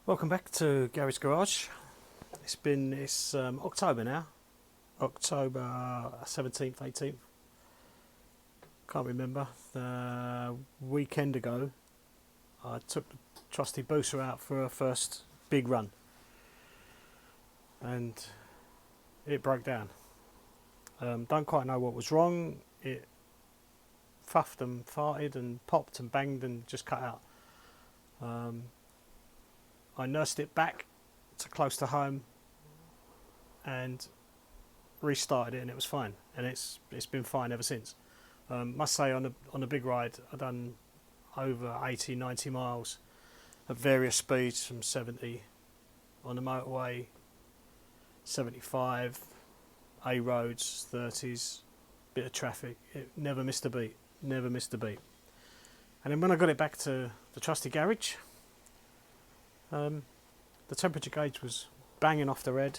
Welcome back to Gary's Garage. It's October now, October 17th, 18th. Can't remember. The weekend ago, I took the trusty Busa out for her first big run, and it broke down. Don't quite know what was wrong. It fuffed and farted and popped and banged and just cut out. I nursed it back to close to home and restarted it, and it was fine, and it's been fine ever since. Must say, on a big ride, I've done over 80, 90 miles at various speeds, from 70 on the motorway, 75, A roads, 30s, bit of traffic. It never missed a beat, never missed a beat. And then when I got it back to the trusty garage, the temperature gauge was banging off the red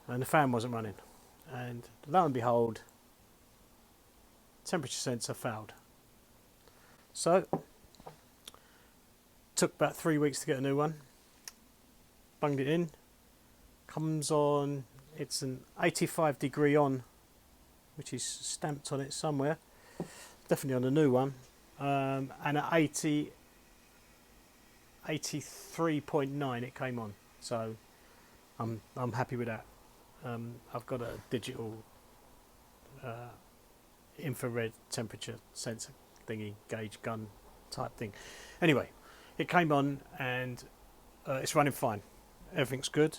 and the fan wasn't running. And lo and behold, temperature sensor failed. So, took about 3 weeks to get a new one. Bunged it in. Comes on, it's an 85 degree on, which is stamped on it somewhere. Definitely on the new one. And at 83.9 it came on, so I'm happy with that. I've got a digital infrared temperature sensor thingy, gauge gun type thing. Anyway, it came on and it's running fine. Everything's good.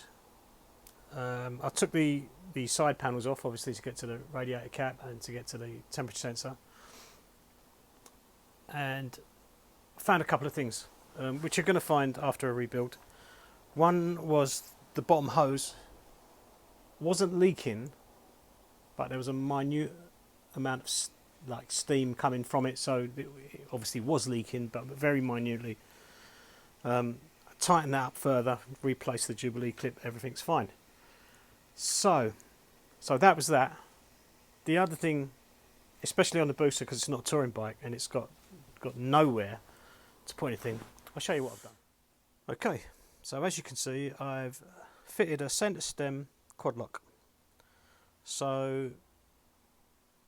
I took the side panels off, obviously, to get to the radiator cap and to get to the temperature sensor, and found a couple of things. Which you're going to find after a rebuild. One was the bottom hose wasn't leaking, but there was a minute amount of steam coming from it, so it obviously was leaking, but very minutely. Tighten that up further, replace the Jubilee clip, everything's fine. So that was that. The other thing, especially on the Busa, because it's not a touring bike and it's got nowhere to put anything, I'll show you what I've done. Okay, so as you can see, I've fitted a centre stem quad lock. So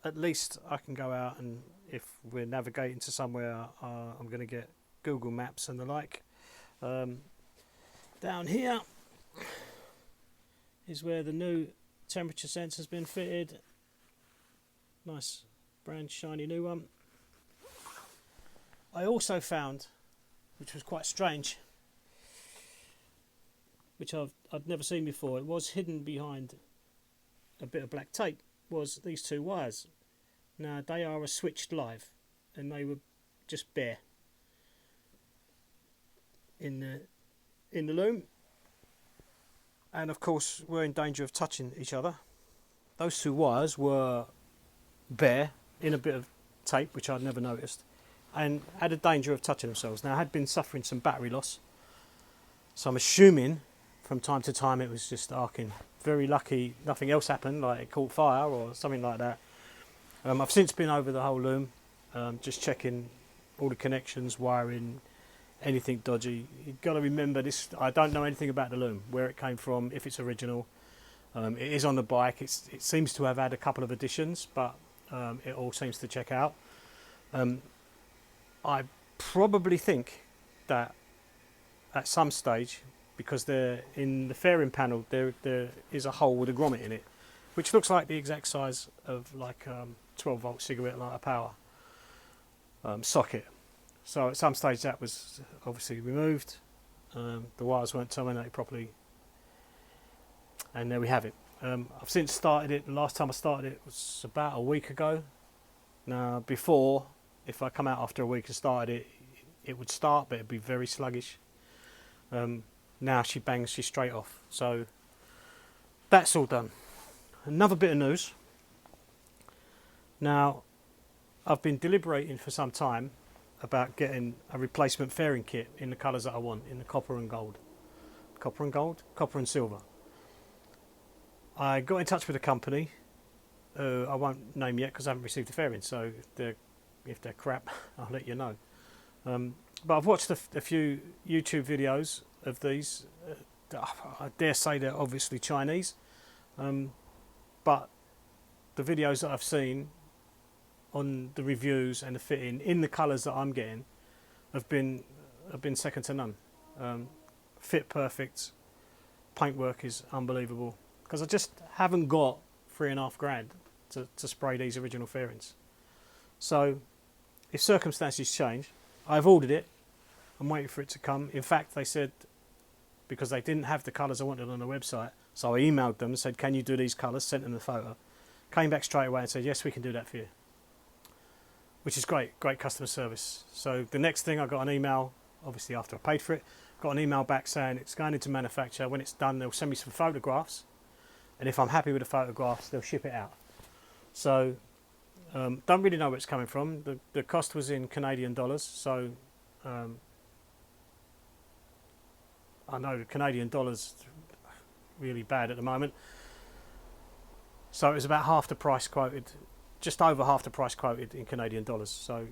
at least I can go out, and if we're navigating to somewhere, I'm going to get Google Maps and the like. Down here is where the new temperature sensor has been fitted. Nice, brand shiny new one. I also found, which was quite strange, which I'd never seen before, it was hidden behind a bit of black tape, was these two wires. Now they are a switched live, and they were just bare in the loom, and of course we're in danger of touching each other. Those two wires were bare in a bit of tape, which I'd never noticed, and had a danger of touching themselves. Now I had been suffering some battery loss, so I'm assuming from time to time it was just arcing. Very lucky nothing else happened, like it caught fire or something like that. I've since been over the whole loom, just checking all the connections, wiring, anything dodgy. You've got to remember this, I don't know anything about the loom, where it came from, if it's original. It is on the bike. It seems to have had a couple of additions, but it all seems to check out. I probably think that at some stage, because they're in the fairing panel, there is a hole with a grommet in it, which looks like the exact size of like 12 volt cigarette lighter power socket. So at some stage that was obviously removed. The wires weren't terminated properly, and there we have it. I've since started it. The last time I started it was about a week ago. Now before, if I come out after a week and started it, it would start, but it'd be very sluggish. Now she bangs, she's straight off. So that's all done. Another bit of news. Now, I've been deliberating for some time about getting a replacement fairing kit in the colours that I want, in the copper and gold. Copper and gold? Copper and silver. I got in touch with a company, I won't name yet because I haven't received the fairing, so if they're crap, I'll let you know. But I've watched a few YouTube videos of these. I dare say they're obviously Chinese, but the videos that I've seen on the reviews and the fitting in the colours that I'm getting have been second to none. Fit perfect, paintwork is unbelievable, because I just haven't got £3,500 to spray these original fairings. So if circumstances change, I've ordered it. I'm waiting for it to come. In fact, they said, because they didn't have the colours I wanted on the website, so I emailed them and said, can you do these colours? Sent them the photo. Came back straight away and said, yes, we can do that for you. Which is great customer service. So the next thing, I got an email, obviously after I paid for it, got an email back saying it's going into manufacture. When it's done, they'll send me some photographs, and if I'm happy with the photographs, they'll ship it out. So don't really know where it's coming from. The cost was in Canadian dollars, so I know the Canadian dollar's really bad at the moment. So it was about half the price quoted, just over half the price quoted in Canadian dollars, so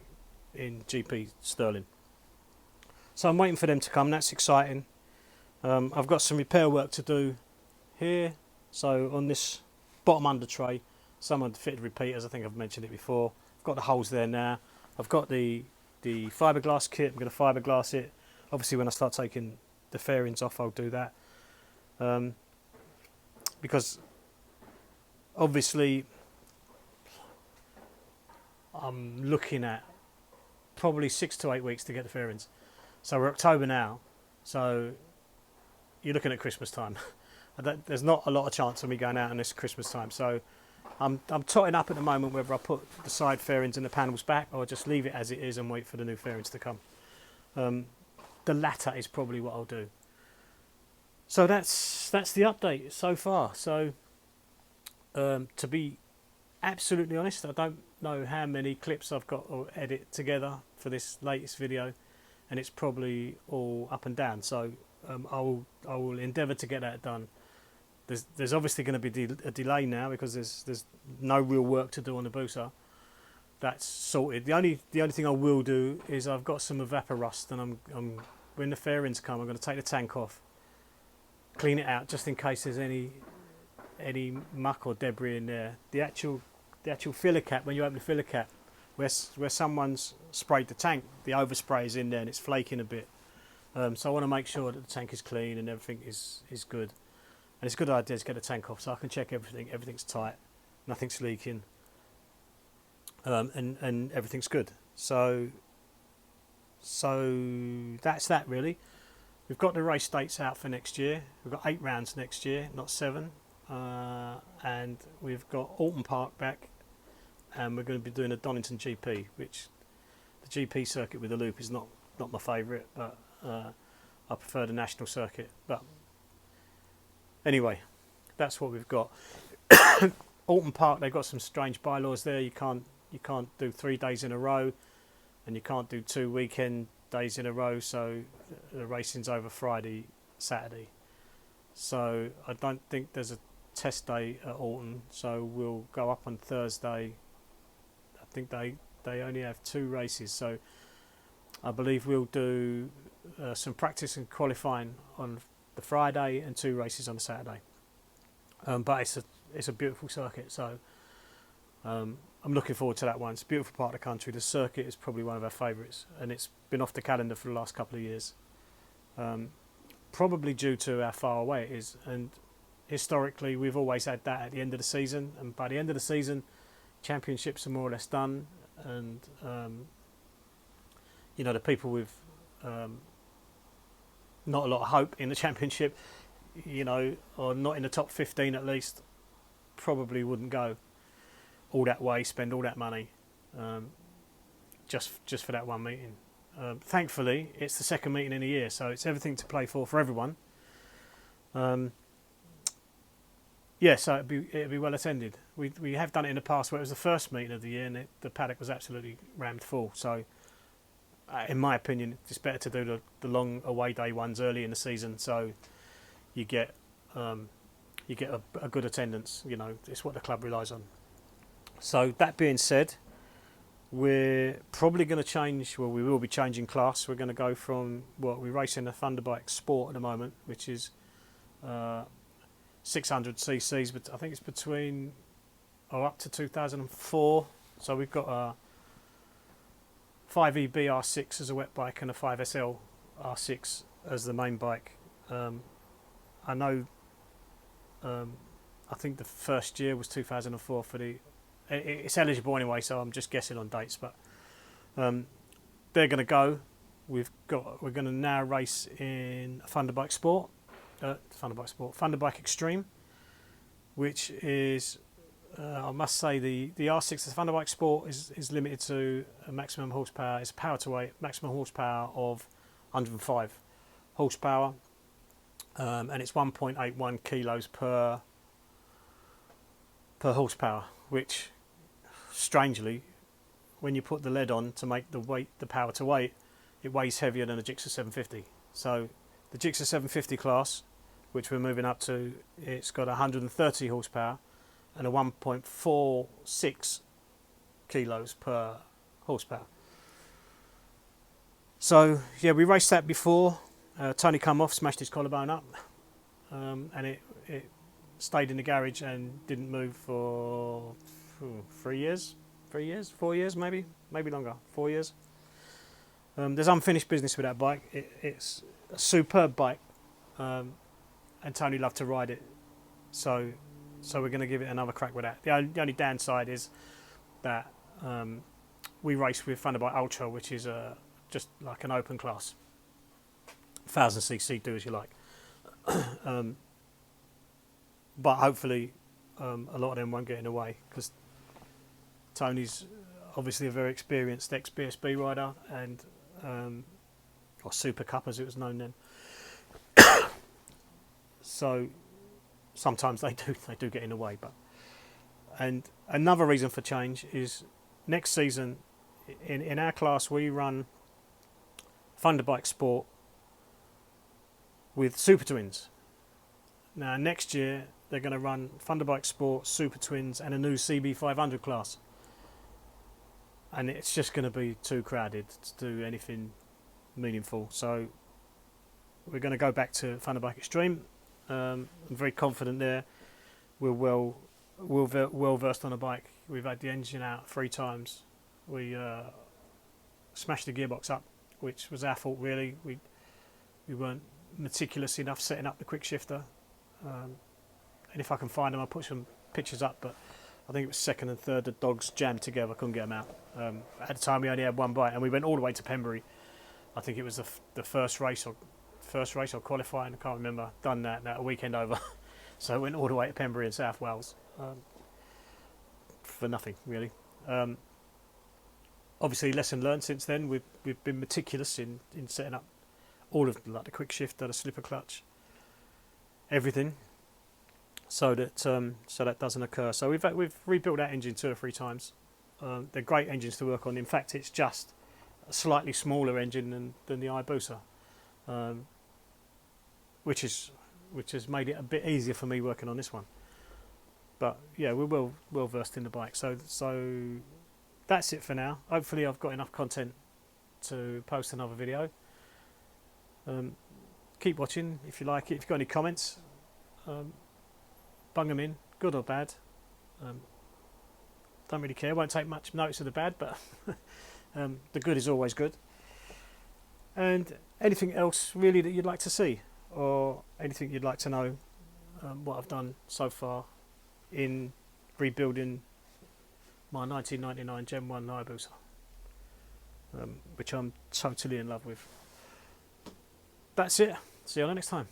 in GP sterling. So I'm waiting for them to come. That's exciting. I've got some repair work to do here. So on this bottom under tray, someone fitted repeaters. I think I've mentioned it before. I've got the holes there now. I've got the fiberglass kit. I'm going to fiberglass it. Obviously, when I start taking the fairings off, I'll do that. Because obviously I'm looking at probably 6 to 8 weeks to get the fairings. So we're October now, so you're looking at Christmas time. There's not a lot of chance of me going out on this Christmas time. So I'm totting up at the moment whether I put the side fairings and the panels back or just leave it as it is and wait for the new fairings to come. The latter is probably what I'll do. So that's the update so far. So to be absolutely honest, I don't know how many clips I've got to edit together for this latest video, and it's probably all up and down. So I will endeavour to get that done. There's obviously going to be a delay now because there's no real work to do on the Busa. That's sorted. The only thing I will do is I've got some evaporust, and I'm when the fairings come, I'm going to take the tank off, clean it out just in case there's any muck or debris in there. The actual filler cap, when you open the filler cap, where someone's sprayed the tank, the overspray is in there and it's flaking a bit. So I want to make sure that the tank is clean and everything is good. And it's a good idea to get the tank off so I can check everything. Everything's tight, nothing's leaking, and everything's good. So that's that really. We've got the race dates out for next year. We've got 8 rounds next year, not 7. And we've got Alton Park back, and we're going to be doing a Donington GP, which the GP circuit with the loop is not my favourite, but I prefer the national circuit. But anyway, that's what we've got. Alton Park, they've got some strange bylaws there. You can't do 3 days in a row, and you can't do 2 weekend days in a row. So the racing's over Friday, Saturday. So I don't think there's a test day at Alton. So we'll go up on Thursday. I think they only have 2 races. So I believe we'll do some practice and qualifying on the Friday and 2 races on the Saturday. But it's a beautiful circuit, so I'm looking forward to that one. It's a beautiful part of the country. The circuit is probably one of our favourites, and it's been off the calendar for the last couple of years. Probably due to how far away it is, and historically we've always had that at the end of the season, and by the end of the season championships are more or less done, and the people with not a lot of hope in the championship, or not in the top 15 at least, probably wouldn't go all that way, spend all that money just for that one meeting. Thankfully, it's the second meeting in a year, so it's everything to play for everyone. So it'd be well attended. We have done it in the past where it was the first meeting of the year and the paddock was absolutely rammed full. So, in my opinion, it's better to do the long away day ones early in the season, so you get a good attendance. It's what the club relies on. So that being said, We're probably going to change, well, we will be changing class. We're going to go from what we race in a Thunderbike Sport at the moment, which is 600 cc's, but I think it's between or up to 2004. So we've got a 5EB R6 as a wet bike and a 5SL R6 as the main bike. I know, I think the first year was 2004 for the. It's eligible anyway, so I'm just guessing on dates. But they're going to go. We're going to now race in Thunderbike Sport, Thunderbike Extreme, which is, I must say, the R6, the Thunderbike Sport is limited to a maximum horsepower. It's power to weight, maximum horsepower of 105 horsepower, and it's 1.81 kilos per horsepower, which strangely, when you put the lead on to make the power to weight, it weighs heavier than a Gixxer 750. So the Gixxer 750 class, which we're moving up to, it's got 130 horsepower and a 1.46 kilos per horsepower. So yeah, we raced that before. Tony come off, smashed his collarbone up, and it stayed in the garage and didn't move for 4 years, maybe longer, 4 years. There's unfinished business with that bike. It's a superb bike, and Tony loved to ride it, so we're going to give it another crack with that. The only downside is that we race with Thunderbike Ultra, which is just like an open class, 1000cc, do as you like. But hopefully a lot of them won't get in the way, because Tony's obviously a very experienced ex-BSB rider, and or Super Cup as it was known then. So sometimes they do get in the way. But and another reason for change is next season in our class we run Thunderbike Sport with Super Twins. Now next year they're going to run Thunderbike Sport, Super Twins and a new CB500 class. And it's just going to be too crowded to do anything meaningful. So we're going to go back to Thunderbike Extreme. I'm very confident there. We're well versed on a bike. We've had the engine out 3 times. We smashed the gearbox up, which was our fault really. We weren't meticulous enough setting up the quick shifter. And if I can find them, I'll put some pictures up. But I think it was second and third. The dogs jammed together. I couldn't get them out. At the time, we only had one bike, and we went all the way to Pembury. I think it was the first race or qualifying. I can't remember. Done that a weekend over. So I went all the way to Pembury in South Wales for nothing really. Obviously, lesson learned since then. We've been meticulous in setting up all of the quick shifter, the slipper clutch, everything, so that doesn't occur. So we've rebuilt that engine 2 or 3 times. They're great engines to work on. In fact, it's just a slightly smaller engine than the Hayabusa, which has made it a bit easier for me working on this one. But yeah, we're well versed in the bike. So that's it for now. Hopefully, I've got enough content to post another video. Keep watching if you like it. If you've got any comments, bung them in, good or bad. Don't really care. Won't take much notice of the bad, but the good is always good. And anything else really that you'd like to see, or anything you'd like to know, what I've done so far in rebuilding my 1999 Gen 1 Hayabusa, which I'm totally in love with. That's it. See you all next time.